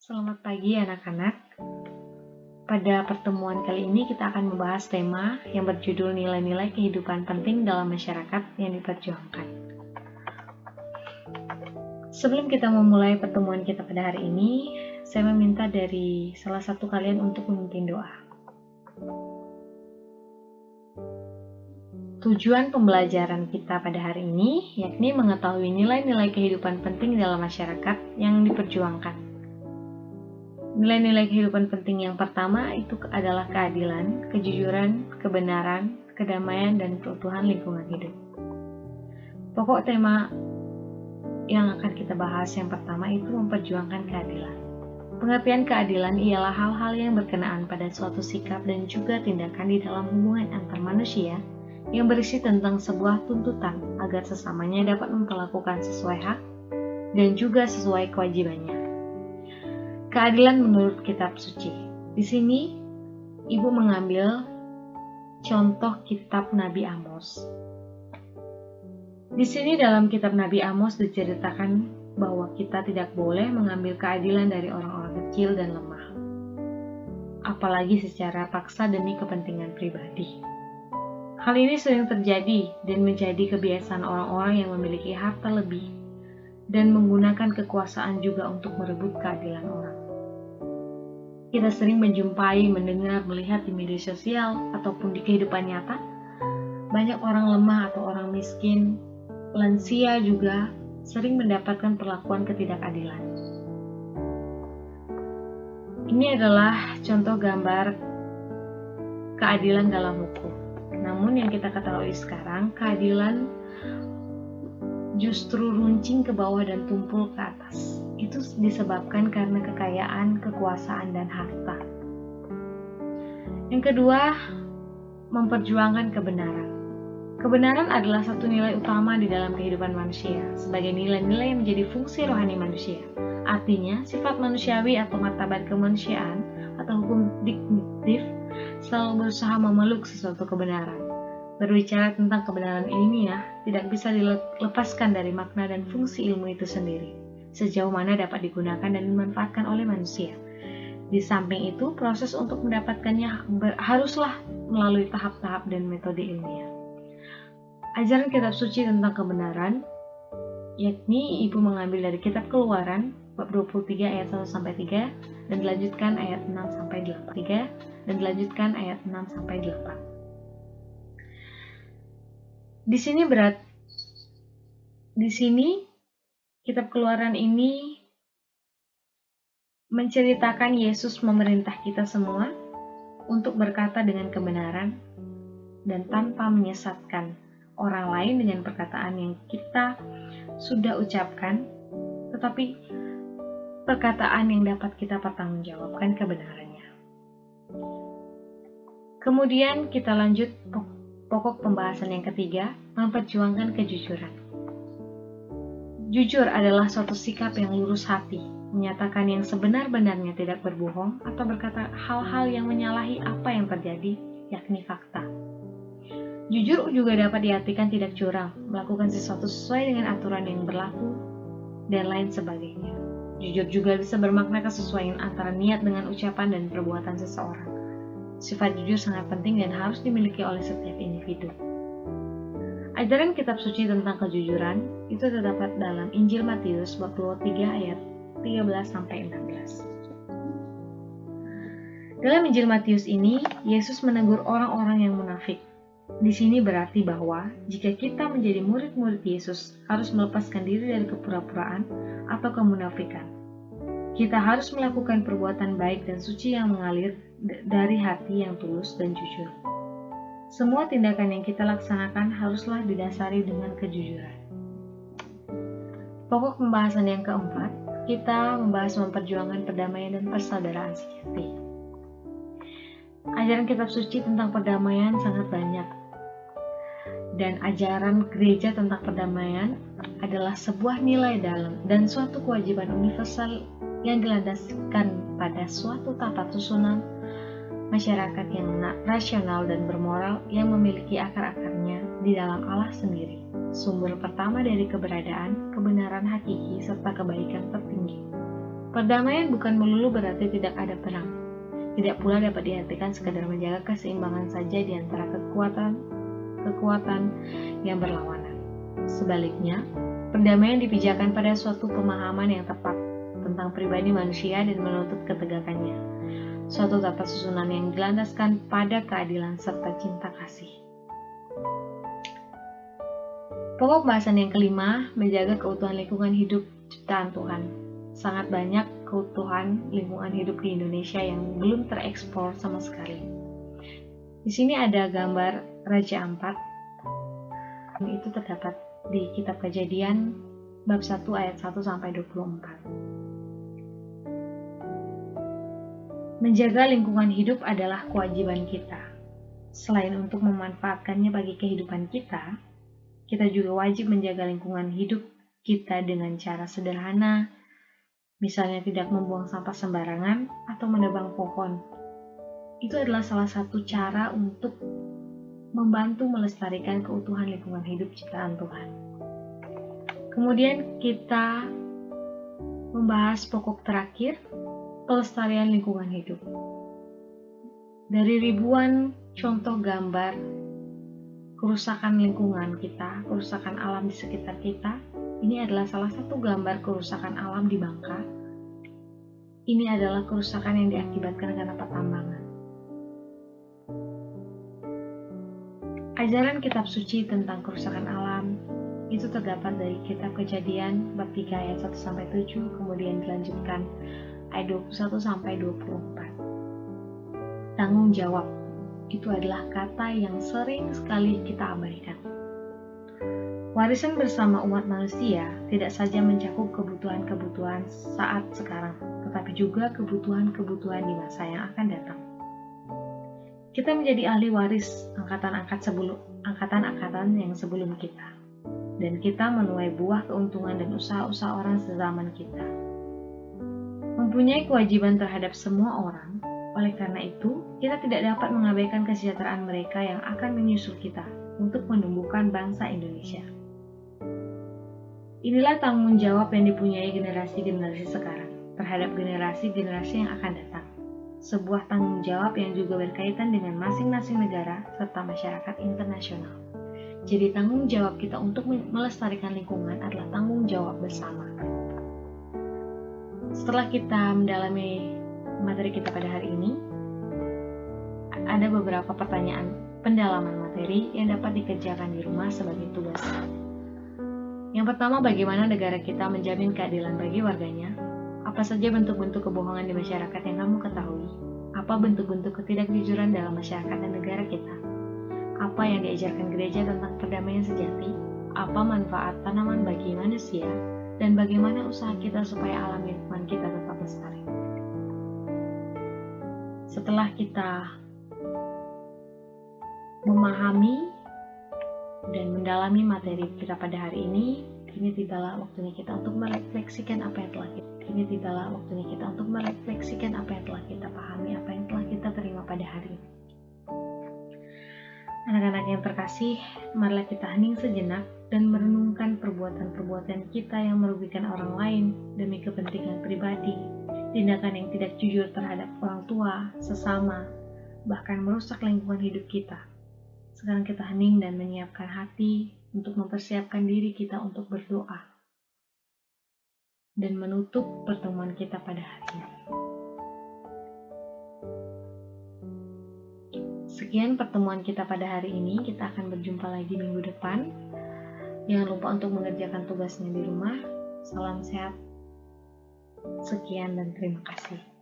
Selamat pagi anak-anak. Pada pertemuan kali ini kita akan membahas tema yang berjudul nilai-nilai kehidupan penting dalam masyarakat yang diperjuangkan. Sebelum kita memulai pertemuan kita pada hari ini, saya meminta dari salah satu kalian untuk memimpin doa. Tujuan pembelajaran kita pada hari ini yakni mengetahui nilai-nilai kehidupan penting dalam masyarakat yang diperjuangkan. Nilai-nilai kehidupan penting yang pertama itu adalah keadilan, kejujuran, kebenaran, kedamaian, dan keutuhan lingkungan hidup. Pokok tema yang akan kita bahas yang pertama itu memperjuangkan keadilan. Pengertian keadilan ialah hal-hal yang berkenaan pada suatu sikap dan juga tindakan di dalam hubungan antar manusia yang berisi tentang sebuah tuntutan agar sesamanya dapat memperlakukan sesuai hak dan juga sesuai kewajibannya. Keadilan menurut kitab suci. Di sini, Ibu mengambil contoh kitab Nabi Amos. Di sini dalam kitab Nabi Amos diceritakan bahwa kita tidak boleh mengambil keadilan dari orang-orang kecil dan lemah, apalagi secara paksa demi kepentingan pribadi. Hal ini sering terjadi dan menjadi kebiasaan orang-orang yang memiliki harta lebih dan menggunakan kekuasaan juga untuk merebut keadilan orang. Kita sering menjumpai, mendengar, melihat di media sosial ataupun di kehidupan nyata, banyak orang lemah atau orang miskin, lansia juga sering mendapatkan perlakuan ketidakadilan. Ini adalah contoh gambar keadilan dalam hukum. Namun yang kita ketahui sekarang, keadilan justru runcing ke bawah dan tumpul ke atas. Itu disebabkan karena kekayaan, kekuasaan, dan harta. Yang kedua, memperjuangkan kebenaran. Kebenaran adalah satu nilai utama di dalam kehidupan manusia, sebagai nilai-nilai yang menjadi fungsi rohani manusia. Artinya, sifat manusiawi atau martabat kemanusiaan atau hukum diktif selalu berusaha memeluk sesuatu kebenaran. Berbicara tentang kebenaran ilmiah tidak bisa dilepaskan dari makna dan fungsi ilmu itu sendiri, sejauh mana dapat digunakan dan dimanfaatkan oleh manusia. Di samping itu, proses untuk mendapatkannya haruslah melalui tahap-tahap dan metode ilmiah. Ajaran kitab suci tentang kebenaran, yakni Ibu mengambil dari kitab Keluaran bab 23 ayat 1-3 dan dilanjutkan ayat 6-8 dan dilanjutkan ayat 6-8. Di sini kitab Keluaran ini menceritakan Yesus memerintah kita semua untuk berkata dengan kebenaran dan tanpa menyesatkan orang lain dengan perkataan yang kita sudah ucapkan, tetapi perkataan yang dapat kita pertanggungjawabkan kebenarannya. Kemudian kita lanjut pokok pembahasan yang ketiga, memperjuangkan kejujuran. Jujur adalah suatu sikap yang lurus hati, menyatakan yang sebenar-benarnya, tidak berbohong atau berkata hal-hal yang menyalahi apa yang terjadi, yakni fakta. Jujur juga dapat diartikan tidak curang, melakukan sesuatu sesuai dengan aturan yang berlaku, dan lain sebagainya. Jujur juga bisa bermakna kesesuaian antara niat dengan ucapan dan perbuatan seseorang. Sifat jujur sangat penting dan harus dimiliki oleh setiap individu. Ajaran kitab suci tentang kejujuran itu terdapat dalam Injil Matius bab 23 ayat 13-16. Dalam Injil Matius ini, Yesus menegur orang-orang yang munafik. Di sini berarti bahwa jika kita menjadi murid-murid Yesus, harus melepaskan diri dari kepura-puraan atau kemunafikan. Kita harus melakukan perbuatan baik dan suci yang mengalir dari hati yang tulus dan jujur. Semua tindakan yang kita laksanakan haruslah didasari dengan kejujuran. Pokok pembahasan yang keempat, kita membahas memperjuangkan perdamaian dan persaudaraan sejati. Ajaran kitab suci tentang perdamaian sangat banyak. Dan ajaran gereja tentang perdamaian adalah sebuah nilai dalam dan suatu kewajiban universal yang dilandaskan pada suatu tata susunan masyarakat yang rasional dan bermoral yang memiliki akar-akarnya di dalam Allah sendiri, sumber pertama dari keberadaan, kebenaran hakiki, serta kebaikan tertinggi. Perdamaian bukan melulu berarti tidak ada perang. Tidak pula dapat diartikan sekadar menjaga keseimbangan saja di antara kekuatan yang berlawanan. Sebaliknya, perdamaian dipijakan pada suatu pemahaman yang tepat tentang pribadi manusia dan menuntut ketegakannya. Suatu tata susunan yang dilandaskan pada keadilan serta cinta kasih. Pokok bahasan yang kelima, menjaga keutuhan lingkungan hidup ciptaan Tuhan. Sangat banyak keutuhan lingkungan hidup di Indonesia yang belum terekspor sama sekali. Di sini ada gambar Raja Ampat. Itu terdapat di Kitab Kejadian bab 1 ayat 1 sampai 24. Menjaga lingkungan hidup adalah kewajiban kita. Selain untuk memanfaatkannya bagi kehidupan kita juga wajib menjaga lingkungan hidup kita dengan cara sederhana, misalnya tidak membuang sampah sembarangan atau menebang pohon. Itu adalah salah satu cara untuk membantu melestarikan keutuhan lingkungan hidup ciptaan Tuhan. Kemudian kita membahas pokok terakhir, pelestarian lingkungan hidup. Dari ribuan contoh gambar kerusakan lingkungan kita, kerusakan alam di sekitar kita, ini adalah salah satu gambar kerusakan alam di Bangka. Ini adalah kerusakan yang diakibatkan karena pertambangan. Ajaran kitab suci tentang kerusakan alam itu terdapat dari Kitab Kejadian bab 3 ayat 1 sampai 7, kemudian dilanjutkan ayat 21 sampai 24. Tanggung jawab itu adalah kata yang sering sekali kita abaikan. Warisan bersama umat manusia tidak saja mencakup kebutuhan-kebutuhan saat sekarang, tetapi juga kebutuhan-kebutuhan di masa yang akan datang. Kita menjadi ahli waris angkatan-angkatan yang sebelum kita, dan kita menuai buah keuntungan dan usaha-usaha orang sezaman kita. Mempunyai kewajiban terhadap semua orang, oleh karena itu, kita tidak dapat mengabaikan kesejahteraan mereka yang akan menyusul kita untuk menumbuhkan bangsa Indonesia. Inilah tanggung jawab yang dipunyai generasi-generasi sekarang terhadap generasi-generasi yang akan datang. Sebuah tanggung jawab yang juga berkaitan dengan masing-masing negara serta masyarakat internasional. Jadi tanggung jawab kita untuk melestarikan lingkungan adalah tanggung jawab bersama. Setelah kita mendalami materi kita pada hari ini, ada beberapa pertanyaan pendalaman materi yang dapat dikerjakan di rumah sebagai tugas. Yang pertama, bagaimana negara kita menjamin keadilan bagi warganya? Apa saja bentuk-bentuk kebohongan di masyarakat yang kamu ketahui? Apa bentuk-bentuk ketidakjujuran dalam masyarakat dan negara kita? Apa yang diajarkan gereja tentang perdamaian sejati? Apa manfaat tanaman bagi manusia? Dan bagaimana usaha kita supaya alam lingkungan kita tetap lestari? Setelah kita memahami dan mendalami materi kita pada hari ini, kini tibalah waktunya kita untuk merefleksikan apa yang telah kita pahami, apa yang telah kita terima pada hari ini. Anak-anak yang terkasih, marilah kita hening sejenak dan merenungkan perbuatan-perbuatan kita yang merugikan orang lain demi kepentingan pribadi, tindakan yang tidak jujur terhadap orang tua, sesama, bahkan merusak lingkungan hidup kita. Sekarang kita hening dan menyiapkan hati untuk mempersiapkan diri kita untuk berdoa dan menutup pertemuan kita pada hari ini. Sekian pertemuan kita pada hari ini. Kita akan berjumpa lagi minggu depan. Jangan lupa untuk mengerjakan tugasnya di rumah. Salam sehat. Sekian dan terima kasih.